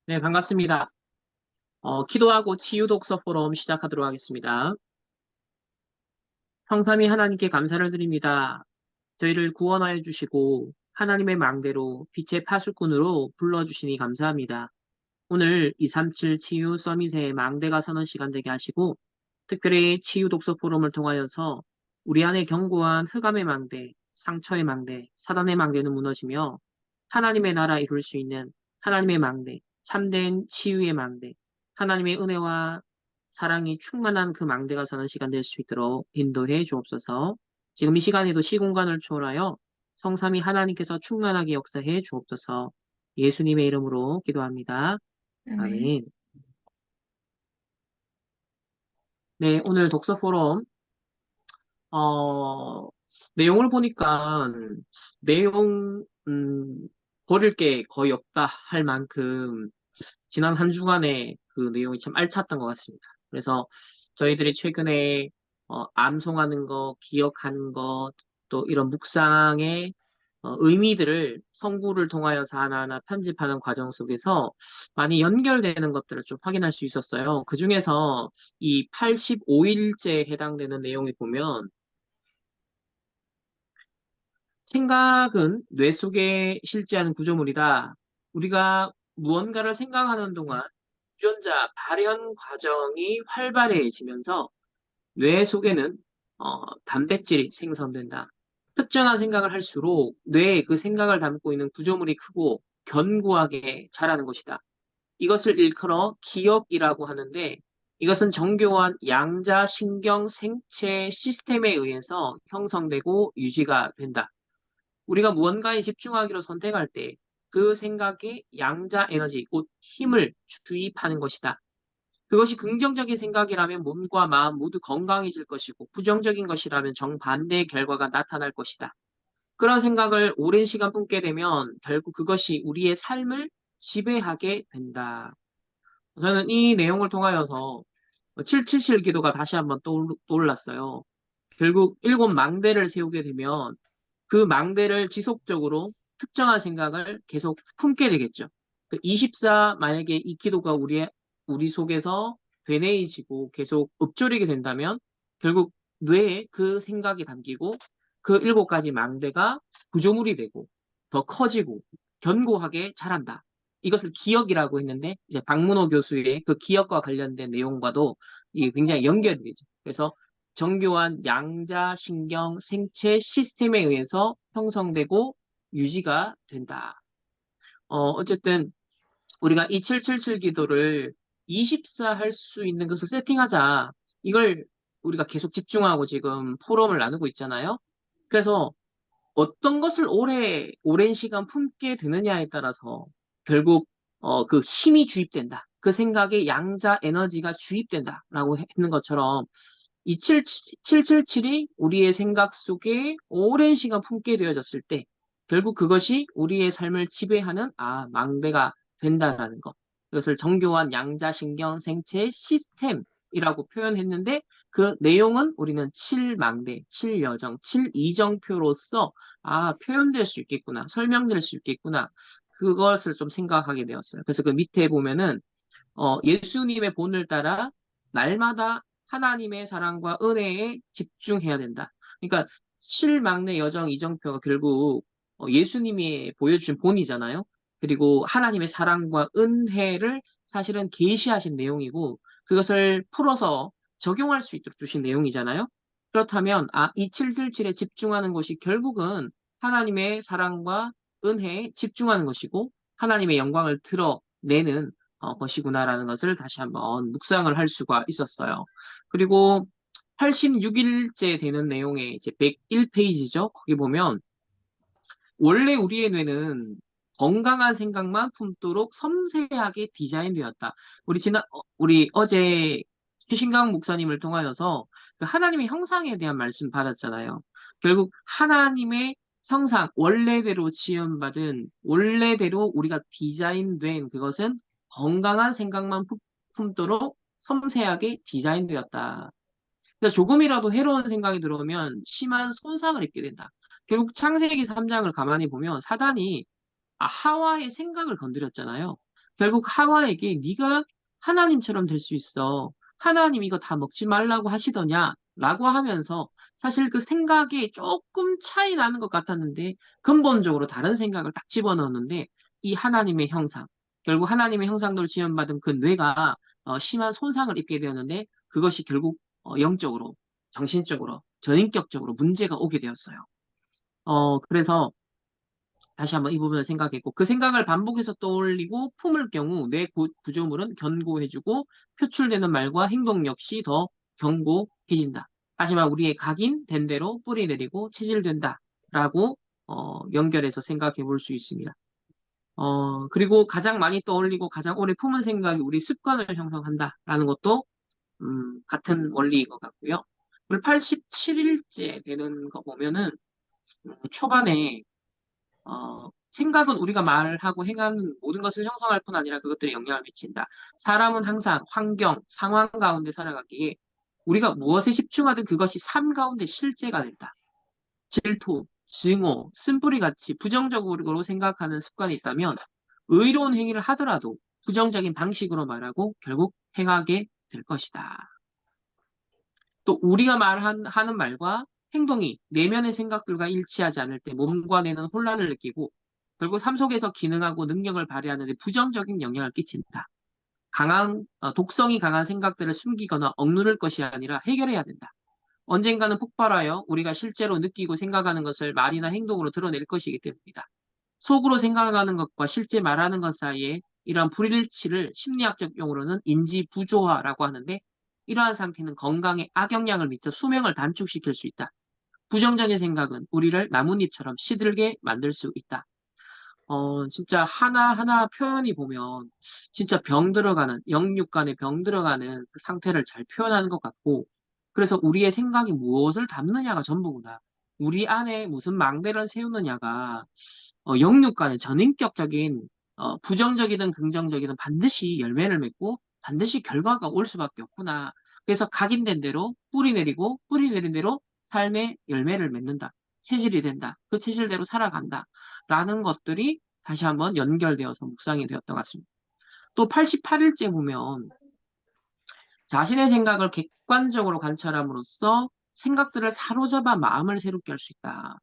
네, 반갑습니다. 기도하고 치유 독서 포럼 시작하도록 하겠습니다. 성삼위 하나님께 감사를 드립니다. 저희를 구원하여 주시고 하나님의 망대로 빛의 파수꾼으로 불러주시니 감사합니다. 오늘 237 치유 서밋의 망대가 서는 시간 되게 하시고 특별히 치유 독서 포럼을 통하여서 우리 안에 견고한 흑암의 망대, 상처의 망대, 사단의 망대는 무너지며 하나님의 나라 이룰 수 있는 하나님의 망대, 참된 치유의 망대, 하나님의 은혜와 사랑이 충만한 그 망대가 서는 시간 될 수 있도록 인도해 주옵소서. 지금 이 시간에도 시공간을 초월하여 성삼위 하나님께서 충만하게 역사해 주옵소서. 예수님의 이름으로 기도합니다. 아멘. 아멘. 네, 오늘 독서 포럼, 어, 내용을 보니까 내용, 버릴 게 거의 없다 할 만큼 지난 한 주간의 그 내용이 참 알찼던 것 같습니다. 그래서 저희들이 최근에 암송하는 거, 기억하는 것, 또 이런 묵상의 의미들을 성구를 통하여서 하나하나 편집하는 과정 속에서 많이 연결되는 것들을 좀 확인할 수 있었어요. 그중에서 이 85일째에 해당되는 내용을 보면 생각은 뇌 속에 실제하는 구조물이다. 우리가 무언가를 생각하는 동안 유전자 발현 과정이 활발해지면서 뇌 속에는 단백질이 생성된다. 특정한 생각을 할수록 뇌에 그 생각을 담고 있는 구조물이 크고 견고하게 자라는 것이다. 이것을 일컬어 기억이라고 하는데 이것은 정교한 양자신경 생체 시스템에 의해서 형성되고 유지가 된다. 우리가 무언가에 집중하기로 선택할 때 그 생각이 양자 에너지, 곧 힘을 주입하는 것이다. 그것이 긍정적인 생각이라면 몸과 마음 모두 건강해질 것이고 부정적인 것이라면 정반대의 결과가 나타날 것이다. 그런 생각을 오랜 시간 품게 되면 결국 그것이 우리의 삶을 지배하게 된다. 저는 이 내용을 통하여서 777 기도가 다시 한번 떠올랐어요. 결국 일곱 망대를 세우게 되면 그 망대를 지속적으로 특정한 생각을 계속 품게 되겠죠. 24, 만약에 이 기도가 우리 속에서 되뇌이지고 계속 읊조리게 된다면 결국 뇌에 그 생각이 담기고 그 일곱 가지 망대가 구조물이 되고 더 커지고 견고하게 자란다. 이것을 기억이라고 했는데 이제 박문호 교수의 그 기억과 관련된 내용과도 이게 굉장히 연결이 되죠. 그래서 정교한 양자신경 생체 시스템에 의해서 형성되고 유지가 된다. 어쨌든 우리가 이 777 기도를 24 할 수 있는 것을 세팅하자. 이걸 우리가 계속 집중하고 지금 포럼을 나누고 있잖아요. 그래서 어떤 것을 오랜 시간 품게 되느냐에 따라서 결국 그 힘이 주입된다. 그 생각에 양자 에너지가 주입된다라고 했는 것처럼 이 777이 우리의 생각 속에 오랜 시간 품게 되어졌을 때 결국 그것이 우리의 삶을 지배하는 망대가 된다라는 것. 이것을 정교한 양자신경 생체 시스템이라고 표현했는데 그 내용은 우리는 7망대, 7여정, 7이정표로서 표현될 수 있겠구나, 설명될 수 있겠구나. 그것을 좀 생각하게 되었어요. 그래서 그 밑에 보면은 예수님의 본을 따라 날마다 하나님의 사랑과 은혜에 집중해야 된다. 그러니까 칠막내 여정 이정표가 결국 예수님이 보여주신 본이잖아요. 그리고 하나님의 사랑과 은혜를 사실은 계시하신 내용이고 그것을 풀어서 적용할 수 있도록 주신 내용이잖아요. 그렇다면 이 777에 집중하는 것이 결국은 하나님의 사랑과 은혜에 집중하는 것이고 하나님의 영광을 드러내는 것이구나라는 것을 다시 한번 묵상을 할 수가 있었어요. 그리고 86일째 되는 내용의 이제 101페이지죠. 거기 보면 원래 우리의 뇌는 건강한 생각만 품도록 섬세하게 디자인되었다. 우리 어제 최신강 목사님을 통하여서 그 하나님의 형상에 대한 말씀 받았잖아요. 결국 하나님의 형상, 원래대로 지음받은, 원래대로 우리가 디자인된 그것은 건강한 생각만 품도록 섬세하게 디자인되었다. 그래서 조금이라도 해로운 생각이 들어오면 심한 손상을 입게 된다. 결국 창세기 3장을 가만히 보면 사단이 하와의 생각을 건드렸잖아요. 결국 하와에게 네가 하나님처럼 될 수 있어. 하나님 이거 다 먹지 말라고 하시더냐? 라고 하면서 사실 그 생각이 조금 차이 나는 것 같았는데 근본적으로 다른 생각을 딱 집어넣었는데 이 하나님의 형상, 결국 하나님의 형상으로 지원받은 그 뇌가 심한 손상을 입게 되었는데 그것이 결국 영적으로, 정신적으로, 전인격적으로 문제가 오게 되었어요. 그래서 다시 한번 이 부분을 생각했고 그 생각을 반복해서 떠올리고 품을 경우 뇌 구조물은 견고해지고 표출되는 말과 행동 역시 더 견고해진다. 하지만 우리의 각인된 대로 뿌리 내리고 체질된다라고 연결해서 생각해 볼 수 있습니다. 그리고 가장 많이 떠올리고 가장 오래 품은 생각이 우리 습관을 형성한다라는 것도 같은 원리인 것 같고요. 우리 87일째 되는 거 보면은 초반에 생각은 우리가 말하고 행하는 모든 것을 형성할 뿐 아니라 그것들에 영향을 미친다. 사람은 항상 환경, 상황 가운데 살아가기에 우리가 무엇에 집중하든 그것이 삶 가운데 실제가 된다. 질투, 증오, 쓴뿌리 같이 부정적으로 생각하는 습관이 있다면 의로운 행위를 하더라도 부정적인 방식으로 말하고 결국 행하게 될 것이다. 또 우리가 하는 말과 행동이 내면의 생각들과 일치하지 않을 때 몸과 뇌는 혼란을 느끼고 결국 삶 속에서 기능하고 능력을 발휘하는 데 부정적인 영향을 끼친다. 독성이 강한 생각들을 숨기거나 억누를 것이 아니라 해결해야 된다. 언젠가는 폭발하여 우리가 실제로 느끼고 생각하는 것을 말이나 행동으로 드러낼 것이기 때문이다. 속으로 생각하는 것과 실제 말하는 것 사이에 이러한 불일치를 심리학적 용어로는 인지부조화라고 하는데 이러한 상태는 건강에 악영향을 미쳐 수명을 단축시킬 수 있다. 부정적인 생각은 우리를 나뭇잎처럼 시들게 만들 수 있다. 진짜 하나하나 표현이 보면 진짜 병 들어가는, 영육간에 병 들어가는 그 상태를 잘 표현하는 것 같고, 그래서 우리의 생각이 무엇을 담느냐가 전부구나. 우리 안에 무슨 망대를 세우느냐가, 영육간에 전인격적인, 부정적이든 긍정적이든 반드시 열매를 맺고, 반드시 결과가 올 수밖에 없구나. 그래서 각인된 대로 뿌리 내리고, 뿌리 내린 대로 삶의 열매를 맺는다. 체질이 된다. 그 체질대로 살아간다. 라는 것들이 다시 한번 연결되어서 묵상이 되었던 것 같습니다. 또 88일째 보면 자신의 생각을 객관적으로 관찰함으로써 생각들을 사로잡아 마음을 새롭게 할 수 있다.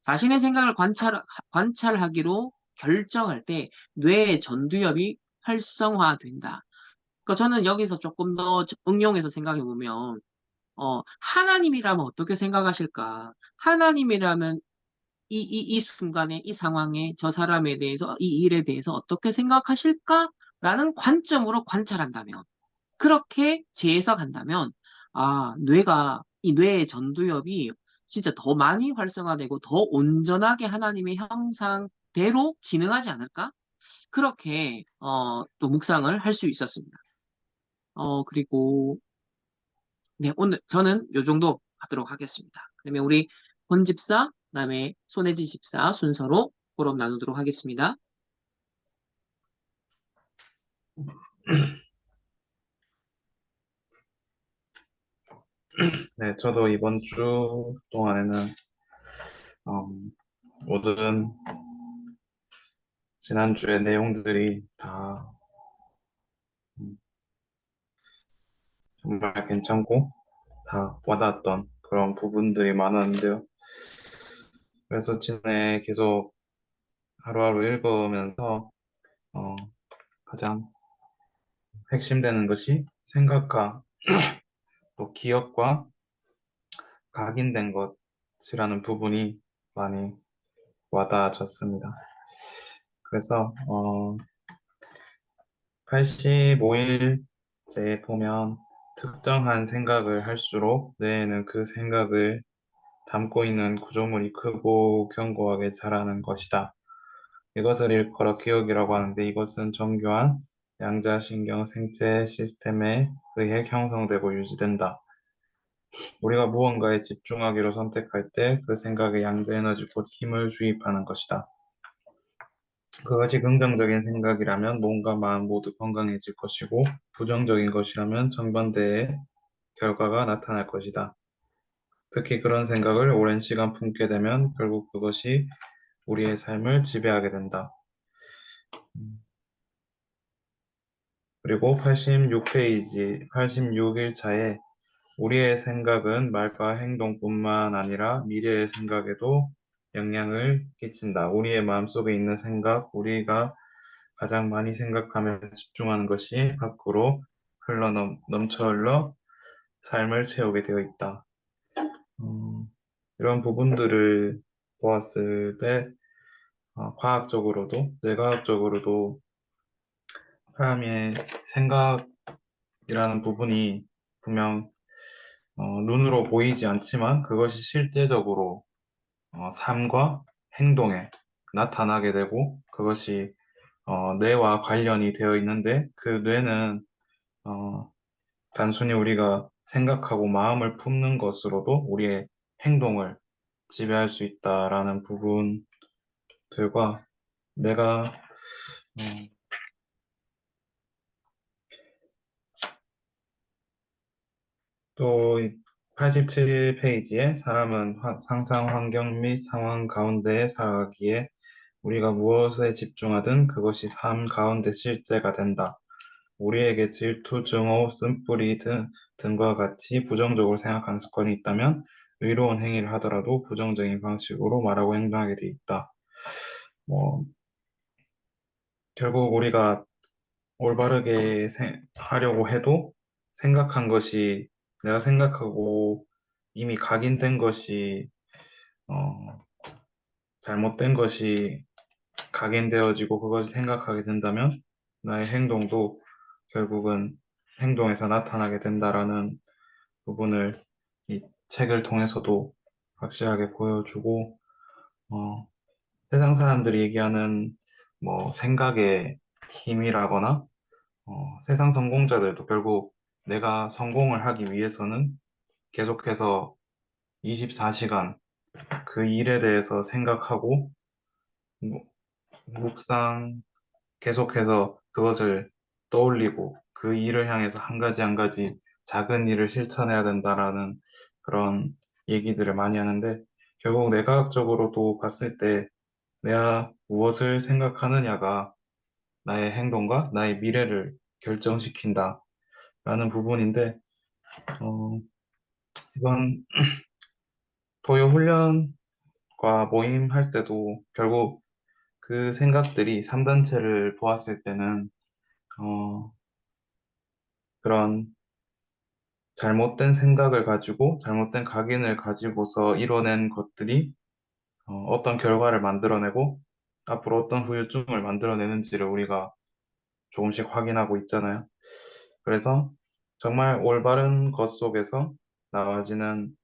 자신의 생각을 관찰하기로 결정할 때 뇌의 전두엽이 활성화된다. 그러니까 저는 여기서 조금 더 응용해서 생각해 보면 하나님이라면 어떻게 생각하실까? 하나님이라면 이 순간에, 이 상황에, 저 사람에 대해서, 이 일에 대해서 어떻게 생각하실까라는 관점으로 관찰한다면, 그렇게 재해석한다면, 이 뇌의 전두엽이 진짜 더 많이 활성화되고 더 온전하게 하나님의 형상대로 기능하지 않을까? 그렇게, 또 묵상을 할 수 있었습니다. 그리고, 네, 오늘 저는 요 정도 하도록 하겠습니다. 그러면 우리 권 집사, 그다음에 손혜지 집사 순서로 포럼 나누도록 하겠습니다. 네, 저도 이번 주 동안에는 모든 지난주의 내용들이 다 음, 정말 괜찮고 다 와닿았던 그런 부분들이 많았는데요. 그래서 지난해 계속 하루하루 읽으면서 어, 가장 핵심되는 것이 생각과 또 기억과 각인된 것이라는 부분이 많이 와닿아졌습니다. 그래서 85일째 보면 특정한 생각을 할수록 뇌에는 그 생각을 담고 있는 구조물이 크고 견고하게 자라는 것이다. 이것을 일컬어 기억이라고 하는데 이것은 정교한 양자신경 생체 시스템에 의해 형성되고 유지된다. 우리가 무언가에 집중하기로 선택할 때 그 생각에 양자 에너지 곧 힘을 주입하는 것이다. 그것이 긍정적인 생각이라면 몸과 마음 모두 건강해질 것이고 부정적인 것이라면 정반대의 결과가 나타날 것이다. 특히 그런 생각을 오랜 시간 품게 되면 결국 그것이 우리의 삶을 지배하게 된다. 그리고 86일 차에 우리의 생각은 말과 행동뿐만 아니라 미래의 생각에도 영향을 끼친다. 우리의 마음속에 있는 생각, 우리가 가장 많이 생각하며 집중하는 것이 밖으로 넘쳐 흘러 삶을 채우게 되어 있다. 음, 이런 부분들을 보았을 때 과학적으로도 뇌과학적으로도 사람의 생각이라는 부분이 분명 눈으로 보이지 않지만 그것이 실제적으로 삶과 행동에 나타나게 되고 그것이 뇌와 관련이 되어 있는데 그 뇌는 어, 단순히 우리가 생각하고 마음을 품는 것으로도 우리의 행동을 지배할 수 있다라는 부분들과 내가 또 87페이지에 사람은 상상 환경 및 상황 가운데에 살아가기에 우리가 무엇에 집중하든 그것이 삶 가운데 실제가 된다. 우리에게 질투, 증오, 쓴뿌리 등과 같이 부정적으로 생각하는 습관이 있다면 의로운 행위를 하더라도 부정적인 방식으로 말하고 행동하게 돼 있다. 뭐, 결국 우리가 올바르게 하려고 해도 생각한 것이 내가 생각하고 이미 각인된 것이 어, 잘못된 것이 각인되어지고 그것을 생각하게 된다면 나의 행동도 결국은 행동에서 나타나게 된다라는 부분을 이 책을 통해서도 확실하게 보여주고 어, 세상 사람들이 얘기하는 뭐 생각의 힘이라거나 세상 성공자들도 결국 내가 성공을 하기 위해서는 계속해서 24시간 그 일에 대해서 생각하고 뭐, 묵상 계속해서 그것을 떠올리고 그 일을 향해서 한 가지 한 가지 작은 일을 실천해야 된다라는 그런 얘기들을 많이 하는데 결국 내과학적으로도 봤을 때 내가 무엇을 생각하느냐가 나의 행동과 나의 미래를 결정시킨다라는 부분인데 어, 이건 토요 훈련과 모임 할 때도 결국 그 생각들이 3단체를 보았을 때는 어, 그런 잘못된 생각을 가지고 잘못된 각인을 가지고서 이뤄낸 것들이 어떤 결과를 만들어내고 앞으로 어떤 후유증을 만들어내는지를 우리가 조금씩 확인하고 있잖아요. 그래서 정말 올바른 것 속에서 나와지는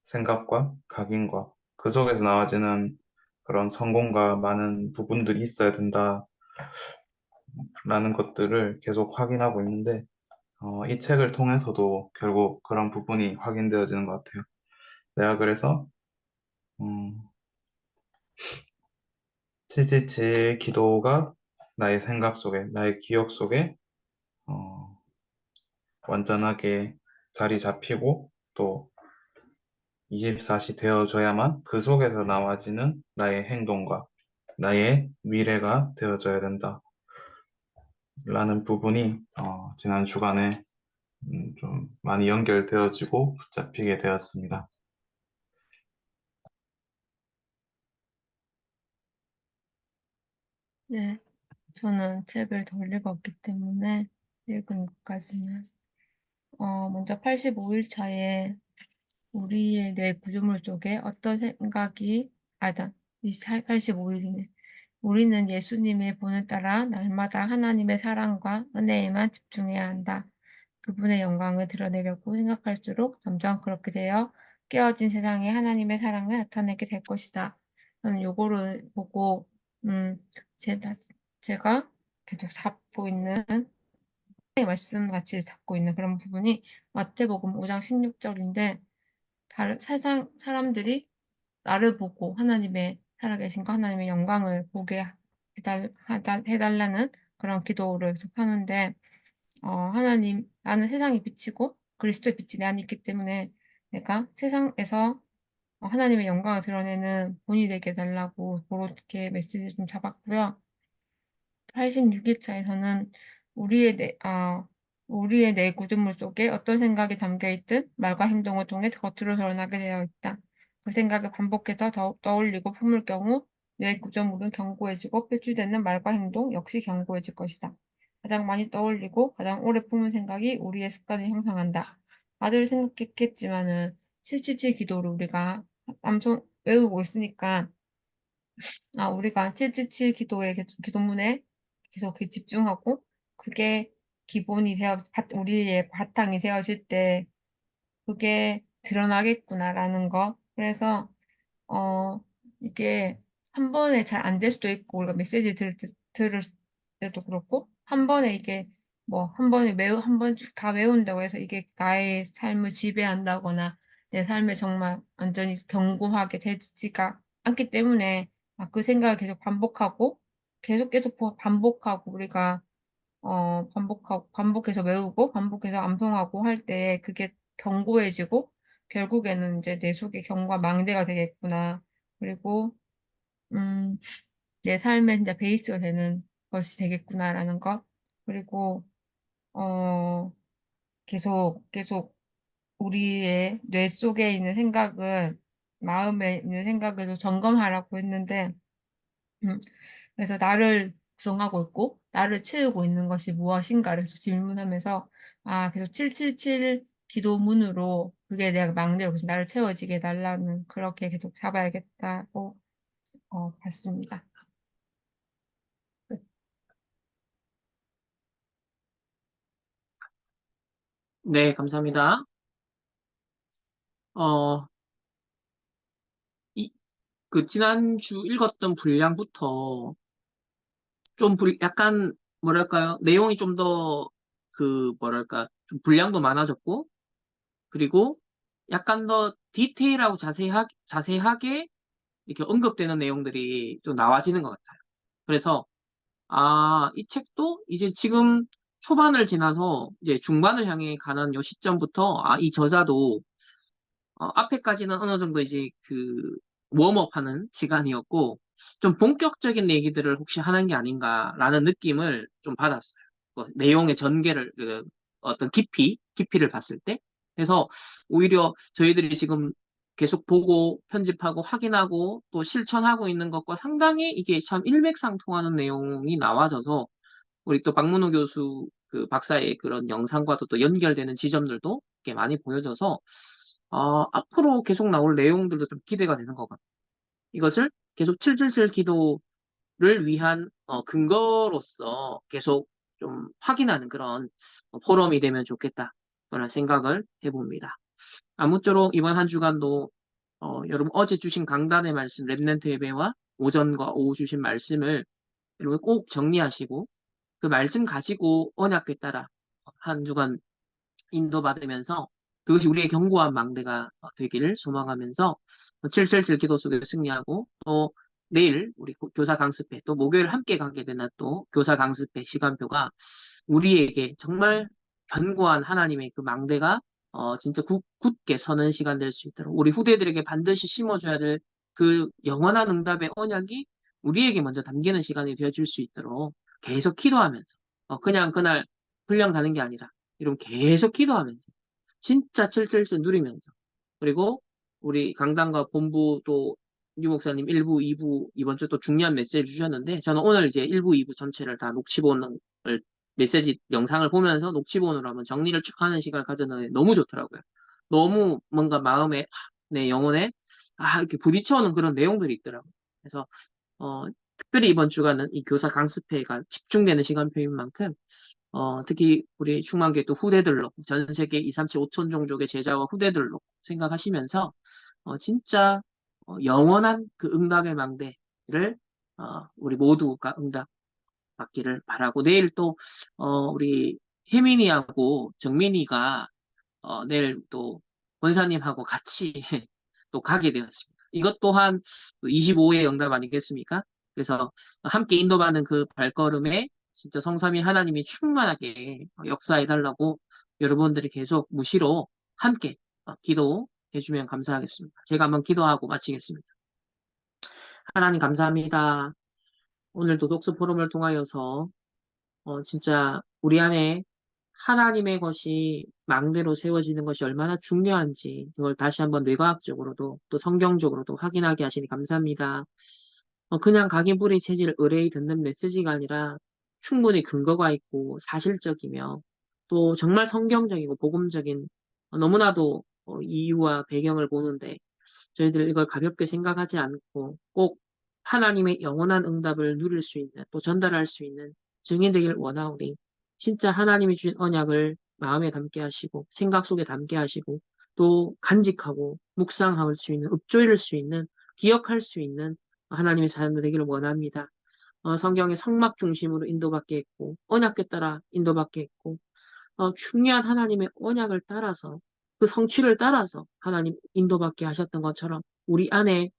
생각과 각인과 그 속에서 나와지는 그런 성공과 많은 부분들이 있어야 된다라는 것들을 계속 확인하고 있는데 이 책을 통해서도 결국 그런 부분이 확인되어지는 것 같아요. 내가 그래서 음, 777 기도가 나의 생각 속에, 나의 기억 속에 어, 완전하게 자리 잡히고 또 24시 되어줘야만 그 속에서 나와지는 나의 행동과 나의 미래가 되어져야 된다라는 부분이 지난 주간에 좀 많이 연결되어지고 붙잡히게 되었습니다. 네, 저는 책을 덜 읽었기 때문에 읽은 것까지만. 먼저 85일 차에 우리의 뇌 구조물 쪽에 어떤 생각이, 아니다, 85일이네. 우리는 예수님의 본을 따라 날마다 하나님의 사랑과 은혜에만 집중해야 한다. 그분의 영광을 드러내려고 생각할수록 점점 그렇게 되어 깨어진 세상에 하나님의 사랑을 나타내게 될 것이다. 저는 요거를 보고, 음, 제, 제가 계속 잡고 있는, 말씀 같이 잡고 있는 그런 부분이 마태복음 5장 16절인데, 다른 세상 사람들이 나를 보고 하나님의 살아계신과 하나님의 영광을 보게 해달라는 그런 기도를 계속 하는데, 하나님, 나는 세상의 빛이고 그리스도의 빛이 내 안에 있기 때문에 내가 세상에서 하나님의 영광을 드러내는 본이 되게 해달라고 그렇게 메시지를 좀 잡았고요. 86일 차에서는 우리의 뇌 구조물 속에 어떤 생각이 담겨 있든 말과 행동을 통해 겉으로 드러나게 되어 있다. 그 생각을 반복해서 떠올리고 품을 경우 뇌 구조물은 견고해지고 표출되는 말과 행동 역시 견고해질 것이다. 가장 많이 떠올리고 가장 오래 품은 생각이 우리의 습관을 형성한다. 다들 생각했겠지만은 777 기도를 우리가 암송 외우고 있으니까 우리가 777 기도에 기도문에 계속 집중하고 그게 기본이 우리의 바탕이 되어질 때 그게 드러나겠구나라는 거. 그래서 어 이게 한 번에 잘 안 될 수도 있고 우리가 메시지 들을 때도 그렇고 한 번에 이게 뭐 한 번에 한 번 쭉 다 외운다고 해서 이게 나의 삶을 지배한다거나 내 삶에 정말 완전히 견고하게 되지가 않기 때문에 그 생각을 계속 반복하고 계속 반복하고 우리가 반복해서 외우고 반복해서 암송하고 할 때 그게 견고해지고 결국에는 이제 '내 속에 견고한 망대가 되겠구나.' 그리고 음 '내 삶의 진짜 베이스가 되는 것이 되겠구나.'라는 것. 그리고 어 계속 우리의 뇌 속에 있는 생각을 마음에 있는 생각을 좀 점검하라고 했는데 음 그래서 나를 구성하고 있고 나를 채우고 있는 것이 무엇인가를 계속 질문하면서 계속 777 기도문으로 그게 내가 망대로 계속 나를 채워지게 해 달라는 그렇게 계속 잡아야겠다고 봤습니다. 끝. 네, 감사합니다. 어, 이, 지난주 읽었던 분량부터 약간, 뭐랄까요, 내용이 좀 더, 뭐랄까, 좀 분량도 많아졌고, 그리고 약간 더 디테일하고 자세하게 이렇게 언급되는 내용들이 좀 나와지는 것 같아요. 그래서, 이 책도 이제 지금 초반을 지나서 이제 중반을 향해 가는 요 시점부터, 이 저자도 앞에까지는 어느 정도 이제 웜업 하는 시간이었고, 좀 본격적인 얘기들을 혹시 하는 게 아닌가라는 느낌을 좀 받았어요. 내용의 전개를, 어떤 깊이를 봤을 때. 그래서 오히려 저희들이 지금 계속 보고 편집하고 확인하고 또 실천하고 있는 것과 상당히 이게 참 일맥상통하는 내용이 나와져서 우리 또 박문호 교수 박사의 그런 영상과도 또 연결되는 지점들도 이렇게 많이 보여져서 앞으로 계속 나올 내용들도 좀 기대가 되는 것 같아요. 이것을 계속 777 기도를 위한 근거로서 계속 좀 확인하는 그런 포럼이 되면 좋겠다. 그런 생각을 해봅니다. 아무쪼록 이번 한 주간도 여러분 어제 주신 강단의 말씀, 랩넌트 예배와 오전과 오후 주신 말씀을 여러분 꼭 정리하시고 그 말씀 가지고 언약궤 따라 한 주간 인도받으면서 그것이 우리의 견고한 망대가 되기를 소망하면서 777 기도 속에 승리하고 또 내일 우리 교사 강습회 또 목요일 함께 가게 되는 또 교사 강습회 시간표가 우리에게 정말 견고한 하나님의 그 망대가 진짜 굳게 서는 시간 될 수 있도록 우리 후대들에게 반드시 심어줘야 될 그 영원한 응답의 언약이 우리에게 먼저 담기는 시간이 되어줄 수 있도록 계속 기도하면서 그냥 그날 훈련 가는 게 아니라 이런 계속 기도하면서 진짜 칠칠칠 누리면서 그리고 우리 강단과 본부 또 유 목사님 1부, 2부 이번 주 또 중요한 메시지 주셨는데 저는 오늘 이제 1부, 2부 전체를 다 녹취본을 메시지 영상을 보면서 녹취본으로 한번 정리를 쭉 하는 시간을 가졌는데 너무 좋더라고요. 너무 뭔가 마음에 내 영혼에 이렇게 부딪혀오는 그런 내용들이 있더라고요. 그래서 특별히 이번 주간은 이 교사 강습회가 집중되는 시간표인 만큼 특히 우리 충만교회 또 후대들로 전 세계 2, 3, 7, 5천 종족의 제자와 후대들로 생각하시면서 진짜 영원한 그 응답의 망대를 우리 모두가 응답받기를 바라고 내일 또 우리 혜민이하고 정민이가 내일 또 원사님하고 같이 또 가게 되었습니다. 이것 또한 25의 응답 아니겠습니까? 그래서 함께 인도받는 그 발걸음에 진짜 성삼위 하나님이 충만하게 역사해달라고 여러분들이 계속 무시로 함께 기도해주면 감사하겠습니다. 제가 한번 기도하고 마치겠습니다. 하나님 감사합니다. 오늘도 독서 포럼을 통하여서 진짜 우리 안에 하나님의 것이 망대로 세워지는 것이 얼마나 중요한지 그걸 다시 한번 뇌과학적으로도 또 성경적으로도 확인하게 하시니 감사합니다. 그냥 각인뿌리 체질을 의뢰히 듣는 메시지가 아니라 충분히 근거가 있고 사실적이며 또 정말 성경적이고 복음적인 너무나도 이유와 배경을 보는데 저희들 이걸 가볍게 생각하지 않고 꼭 하나님의 영원한 응답을 누릴 수 있는 또 전달할 수 있는 증인 되길 원하오니 진짜 하나님이 주신 언약을 마음에 담게 하시고 생각 속에 담게 하시고 또 간직하고 묵상할 수 있는 읊조릴 수 있는 기억할 수 있는 하나님의 사람들 되기를 원합니다. 성경의 성막 중심으로 인도받게 했고 언약궤 따라 인도받게 했고 중요한 하나님의 언약을 따라서 그 성취를 따라서 하나님 인도받게 하셨던 것처럼 우리 안에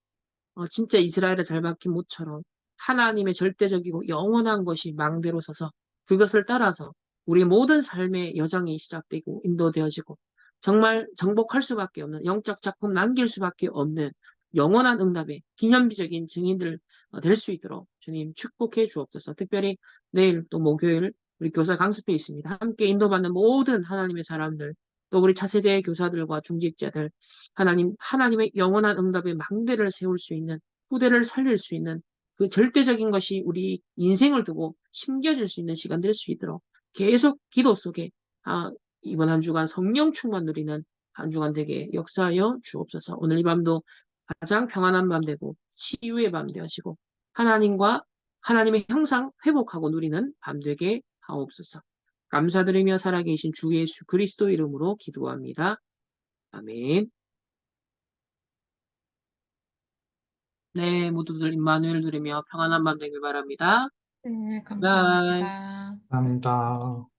진짜 이스라엘의 잘 박힌 못처럼 하나님의 절대적이고 영원한 것이 망대로 서서 그것을 따라서 우리 모든 삶의 여정이 시작되고 인도되어지고 정말 정복할 수밖에 없는 영적 작품 남길 수밖에 없는 영원한 응답의 기념비적인 증인들 될 수 있도록 주님 축복해 주옵소서. 특별히 내일 또 목요일 우리 교사 강습회 있습니다. 함께 인도받는 모든 하나님의 사람들 또 우리 차세대 교사들과 중직자들 하나님의 영원한 응답의 망대를 세울 수 있는, 후대를 살릴 수 있는 그 절대적인 것이 우리 인생을 두고 심겨질 수 있는 시간 될 수 있도록 계속 기도 속에, 이번 한 주간 성령 충만 누리는 한 주간 되게 역사하여 주옵소서. 오늘 이 밤도 가장 평안한 밤 되고, 치유의 밤 되어지고, 하나님의 형상 회복하고 누리는 밤 되게 하옵소서. 감사드리며 살아계신 주 예수 그리스도 이름으로 기도합니다. 아멘. 네, 모두들 임마누엘 누리며 평안한 밤 되길 바랍니다. 네, 바이. 감사합니다. 감사합니다.